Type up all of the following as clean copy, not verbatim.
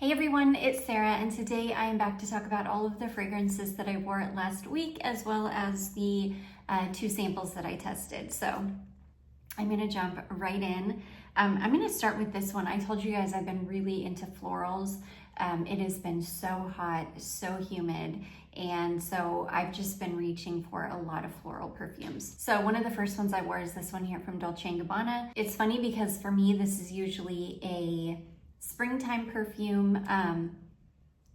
Hey everyone, it's Sarah, and today I am back to talk about all of the fragrances that I wore last week, as well as the 2 samples that I tested. So I'm gonna jump right in. I'm gonna start with this one. I told you guys I've been really into florals. It has been so hot, so humid, and so I've just been reaching for a lot of floral perfumes. So one of the first ones I wore is this one here from Dolce & Gabbana. It's funny because for me, this is usually a springtime perfume.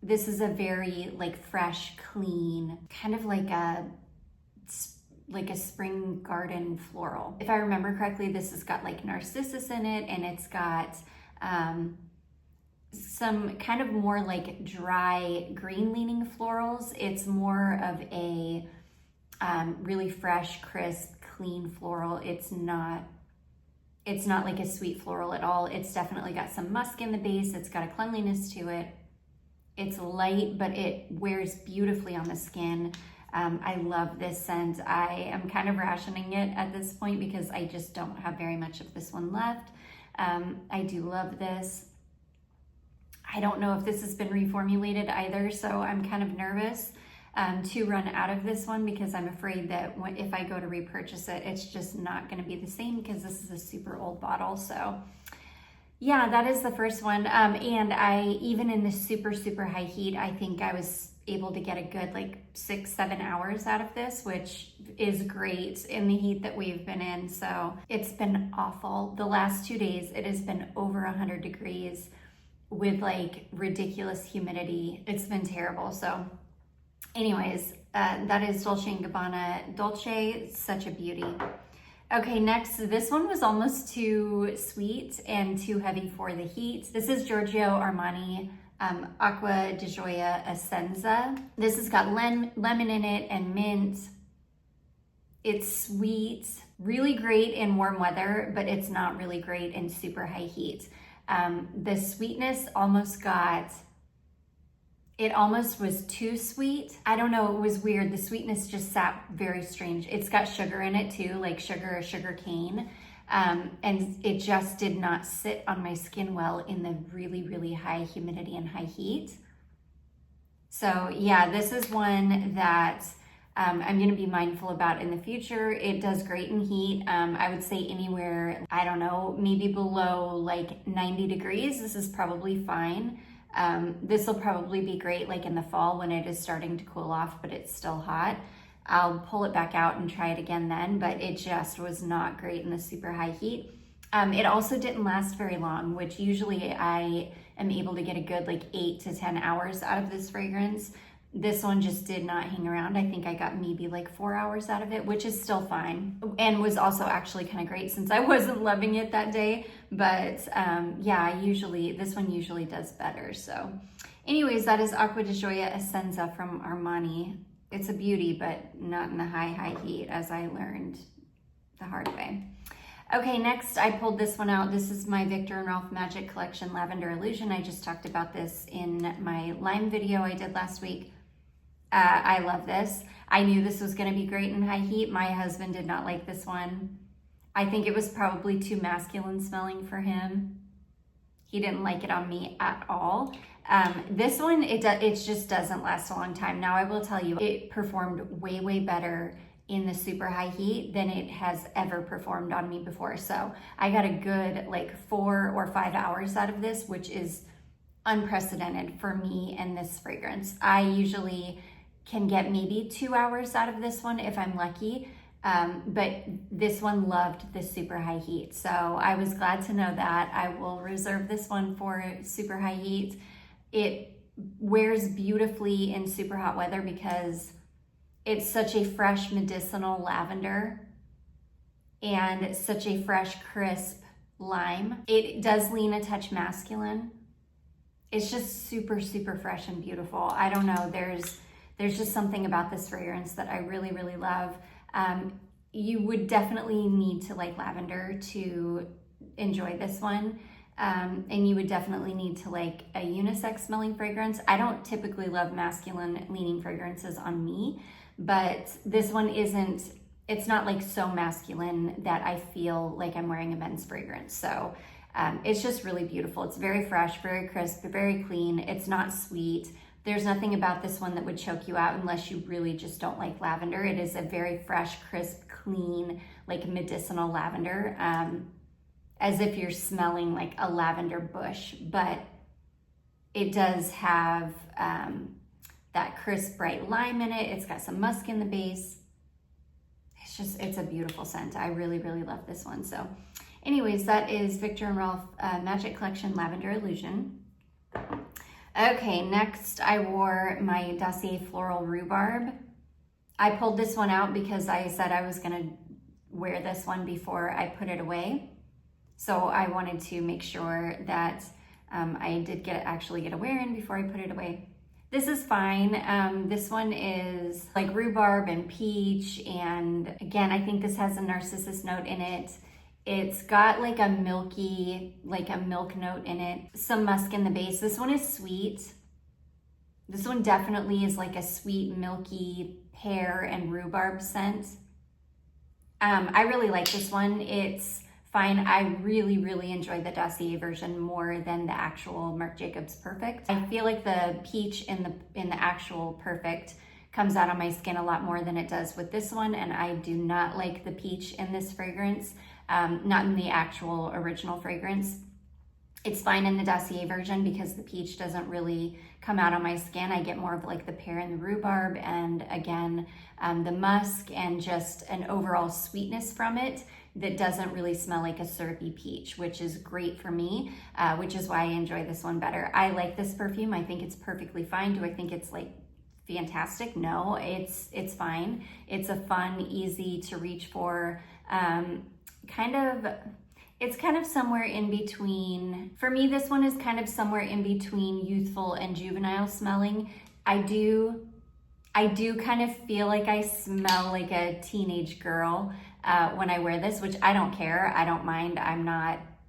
This is a very fresh, clean, kind of like a spring garden floral. If I remember correctly, this has got narcissus in it, and it's got some kind of more dry green leaning florals. It's more of a really fresh, crisp, clean floral. It's not like a sweet floral at all. It's definitely got some musk in the base. It's got a cleanliness to it. It's light, but it wears beautifully on the skin. I love this scent. I am kind of rationing it at this point because I just don't have very much of this one left. I do love this. I don't know if this has been reformulated either, so I'm kind of nervous to run out of this one because I'm afraid that if I go to repurchase it, it's just not going to be the same because this is a super old bottle. So yeah, that is the first one. And even in the super, super high heat, I think I was able to get a good 6-7 hours out of this, which is great in the heat that we've been in. So it's been awful. The last 2 days, it has been over 100 degrees with ridiculous humidity. It's been terrible. So anyways, that is Dolce & Gabbana. Dolce, such a beauty. Okay, next, this one was almost too sweet and too heavy for the heat. This is Giorgio Armani Acqua di Gioia Essenza. This has got lemon in it and mint. It's sweet, really great in warm weather, but it's not really great in super high heat. The sweetness almost was too sweet. I don't know, it was weird. The sweetness just sat very strange. It's got sugar in it too, like sugar cane. And it just did not sit on my skin well in the really, really high humidity and high heat. So yeah, this is one that I'm gonna be mindful about in the future. It does great in heat. I would say anywhere, I don't know, maybe below 90 degrees, this is probably fine. This will probably be great in the fall when it is starting to cool off, but it's still hot. I'll pull it back out and try it again then, but it just was not great in the super high heat. It also didn't last very long, which usually I am able to get a good 8 to 10 hours out of this fragrance. This one just did not hang around. I think I got maybe 4 hours out of it, which is still fine, and was also actually kind of great since I wasn't loving it that day. But yeah, this one usually does better. So anyways, that is Acqua di Gioia Essenza from Armani. It's a beauty, but not in the high heat, as I learned the hard way. Okay, next I pulled this one out. This is my Viktor and Rolf Magic Collection Lavender Illusion. I just talked about this in my Lime video I did last week. I love this. I knew this was gonna be great in high heat. My husband did not like this one. I think it was probably too masculine smelling for him. He didn't like it on me at all. This one, it just doesn't last a long time. Now I will tell you, it performed way, way better in the super high heat than it has ever performed on me before. So I got a good 4 or 5 hours out of this, which is unprecedented for me and this fragrance. I usually can get maybe 2 hours out of this one if I'm lucky. But this one loved the super high heat. So I was glad to know that. I will reserve this one for super high heat. It wears beautifully in super hot weather because it's such a fresh medicinal lavender and such a fresh, crisp lime. It does lean a touch masculine. It's just super, super fresh and beautiful. I don't know, there's just something about this fragrance that I really, really love. You would definitely need to like lavender to enjoy this one. And you would definitely need to like a unisex smelling fragrance. I don't typically love masculine leaning fragrances on me, but this one it's not like so masculine that I feel like I'm wearing a men's fragrance. So It's just really beautiful. It's very fresh, very crisp, very clean. It's not sweet. There's nothing about this one that would choke you out unless you really just don't like lavender. It is a very fresh, crisp, clean, like medicinal lavender, as if you're smelling like a lavender bush, but it does have that crisp, bright lime in it. It's got some musk in the base. It's a beautiful scent. I really, really love this one. So anyways, that is Viktor and Rolf Magic Collection Lavender Illusion. Okay, next I wore my Dossier Floral Rhubarb. I pulled this one out because I said I was gonna wear this one before I put it away. So I wanted to make sure that I did actually get a wear in before I put it away. This is fine. This one is like rhubarb and peach, and again, I think this has a narcissus note in it. It's got like a milky, like a milk note in it, some musk in the base. This one is sweet. This one definitely is like a sweet, milky pear and rhubarb scent. I really like this one. It's fine. I really, really enjoy the Dossier version more than the actual Marc Jacobs Perfect. I feel like the peach in the actual Perfect comes out on my skin a lot more than it does with this one, and I do not like the peach in this fragrance, not in the actual original fragrance. It's fine in the Dossier version because the peach doesn't really come out on my skin. I get more of like the pear and the rhubarb, and again, the musk and just an overall sweetness from it that doesn't really smell like a syrupy peach, which is great for me, which is why I enjoy this one better. I like this perfume. I think it's perfectly fine. Do I think it's like fantastic? No, it's fine. It's a fun, easy to reach for, it's kind of somewhere in between. For me, this one is kind of somewhere in between youthful and juvenile smelling. I do kind of feel like I smell like a teenage girl when I wear this, which I don't care. I don't mind.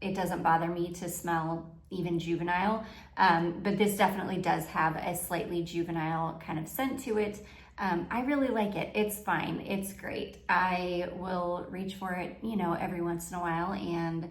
It doesn't bother me to smell even juvenile. But this definitely does have a slightly juvenile kind of scent to it. I really like it. It's fine. It's great. I will reach for it, every once in a while. And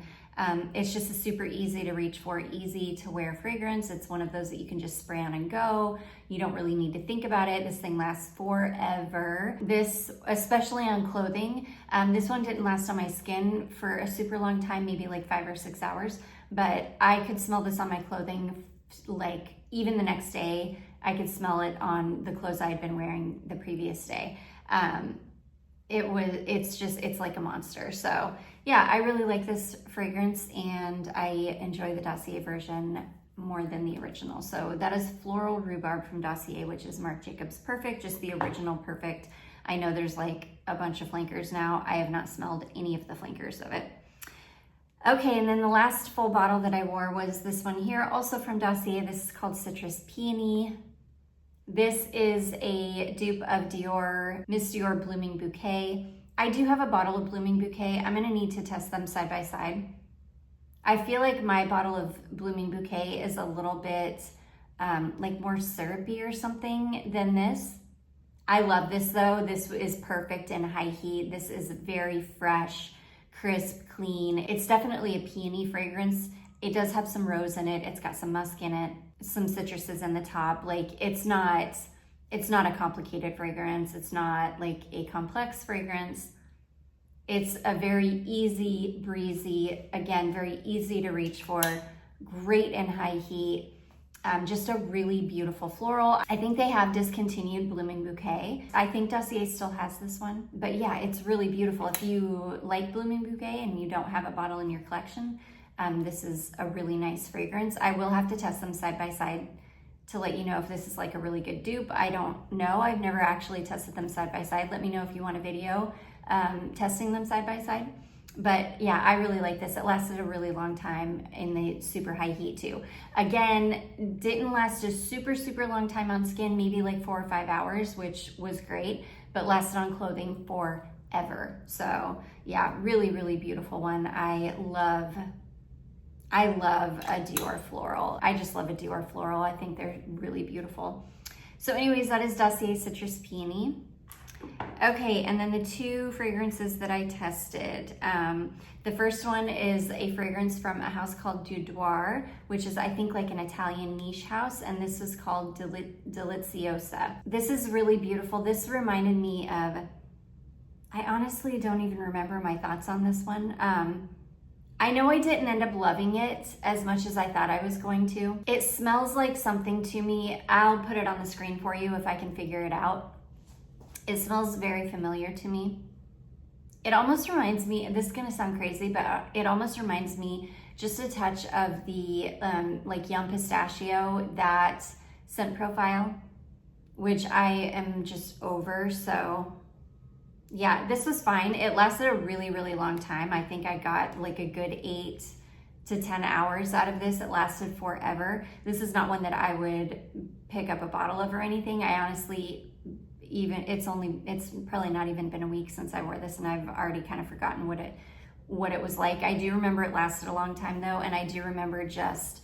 it's just a super easy to reach for, easy to wear fragrance. It's one of those that you can just spray on and go. You don't really need to think about it. This thing lasts forever. This, especially on clothing, this one didn't last on my skin for a super long time, maybe like 5 or 6 hours, but I could smell this on my clothing like even the next day. I could smell it on the clothes I had been wearing the previous day. It's like a monster. So yeah, I really like this fragrance, and I enjoy the Dossier version more than the original. So that is Floral Rhubarb from Dossier, which is Marc Jacobs Perfect, just the original Perfect. I know there's like a bunch of flankers now. I have not smelled any of the flankers of it. Okay, and then the last full bottle that I wore was this one here, also from Dossier. This is called Citrus Peony. This is a dupe of Dior, Miss Dior Blooming Bouquet. I do have a bottle of Blooming Bouquet. I'm gonna need to test them side by side. I feel like my bottle of Blooming Bouquet is a little bit like more syrupy or something than this. I love this though. This is perfect in high heat. This is very fresh, crisp, clean. It's definitely a peony fragrance. It does have some rose in it. It's got some musk in it, some citruses in the top. Like it's not a complicated fragrance. It's not like a complex fragrance. It's a very easy, breezy, again, very easy to reach for, great in high heat. Just a really beautiful floral. I think they have discontinued Blooming Bouquet. I think Dossier still has this one, but yeah, it's really beautiful. If you like Blooming Bouquet and you don't have a bottle in your collection, this is a really nice fragrance. I will have to test them side by side to let you know if this is like a really good dupe. I don't know. I've never actually tested them side by side. Let me know if you want a video testing them side by side. But yeah, I really like this. It lasted a really long time in the super high heat too. Again, didn't last a super, super long time on skin, maybe like 4 or 5 hours, which was great, but lasted on clothing forever. So yeah, really, really beautiful one. I love a Dior floral. I just love a Dior floral. I think they're really beautiful. So anyways, that is Dossier Citrus Peony. Okay, and then the two fragrances that I tested. The first one is a fragrance from a house called Duduar, which is I think like an Italian niche house, and this is called Deliziosa. This is really beautiful. This reminded me of, I honestly don't even remember my thoughts on this one. I know I didn't end up loving it as much as I thought I was going to. It smells like something to me. I'll put it on the screen for you if I can figure it out. It smells very familiar to me. It almost reminds me, this is gonna sound crazy, but it almost reminds me just a touch of the like Young Pistachio, that scent profile, which I am just over. So yeah, this was fine. It lasted a really, really long time. I think I got like a good 8 to 10 hours out of this. It lasted forever. This is not one that I would pick up a bottle of or anything. I honestly, it's probably not even been a week since I wore this, and I've already kind of forgotten what it was like. I do remember it lasted a long time though, and I do remember just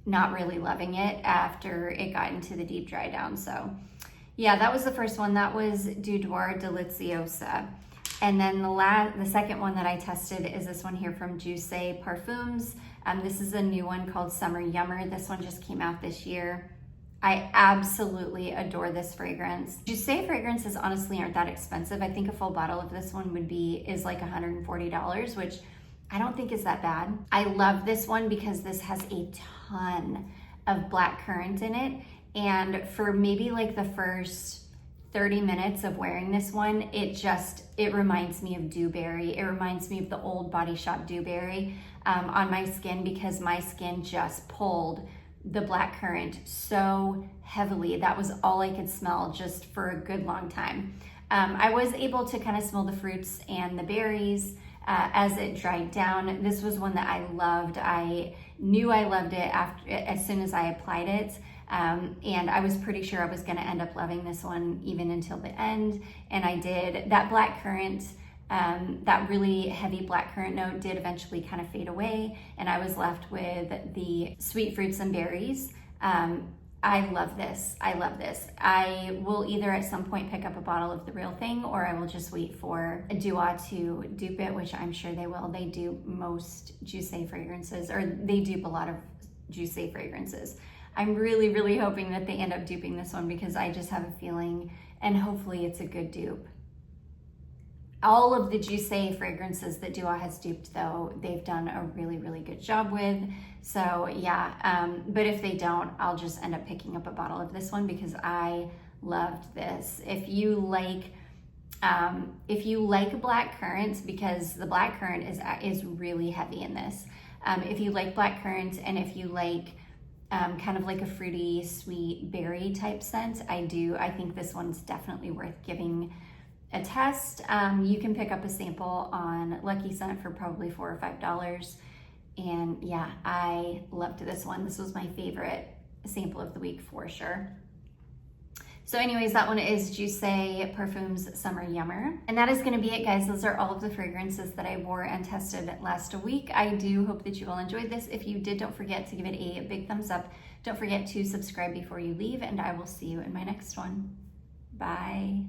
not really loving it after it got into the deep dry down. So yeah, that was the first one. That was Duduar Deliziosa. And then the second one that I tested is this one here from Jousset Parfums. This is a new one called Summer Yummer. This one just came out this year. I absolutely adore this fragrance. Jousset fragrances honestly aren't that expensive. I think a full bottle of this one is like $140, which I don't think is that bad. I love this one because this has a ton of black currant in it. And for maybe like the first 30 minutes of wearing this one, it reminds me of dewberry. It reminds me of the old Body Shop dewberry on my skin, because my skin just pulled the black currant so heavily. That was all I could smell just for a good long time. I was able to kind of smell the fruits and the berries as it dried down. This was one that I loved. I knew I loved it as soon as I applied it. And I was pretty sure I was going to end up loving this one even until the end, and I did. That black currant, that really heavy black currant note did eventually kind of fade away, and I was left with the sweet fruits and berries. I love this. I love this. I will either at some point pick up a bottle of the real thing, or I will just wait for a Duo to dupe it, which I'm sure they will. They do most Jousset fragrances, or they dupe a lot of Jousset fragrances. I'm really, really hoping that they end up duping this one, because I just have a feeling, and hopefully it's a good dupe. All of the Jousset fragrances that Duo has duped though, they've done a really, really good job with. So yeah, but if they don't, I'll just end up picking up a bottle of this one, because I loved this. If you like black currant, because the black currant is really heavy in this. If you like black currant, and if you like kind of like a fruity, sweet berry type scent, I think this one's definitely worth giving a test. You can pick up a sample on Lucky Scent for probably $4 or $5. And yeah, I loved this one. This was my favorite sample of the week for sure. So anyways, that one is Jousset Parfums Summer Yummer. And that is gonna be it, guys. Those are all of the fragrances that I wore and tested last week. I do hope that you all enjoyed this. If you did, don't forget to give it a big thumbs up. Don't forget to subscribe before you leave, and I will see you in my next one. Bye.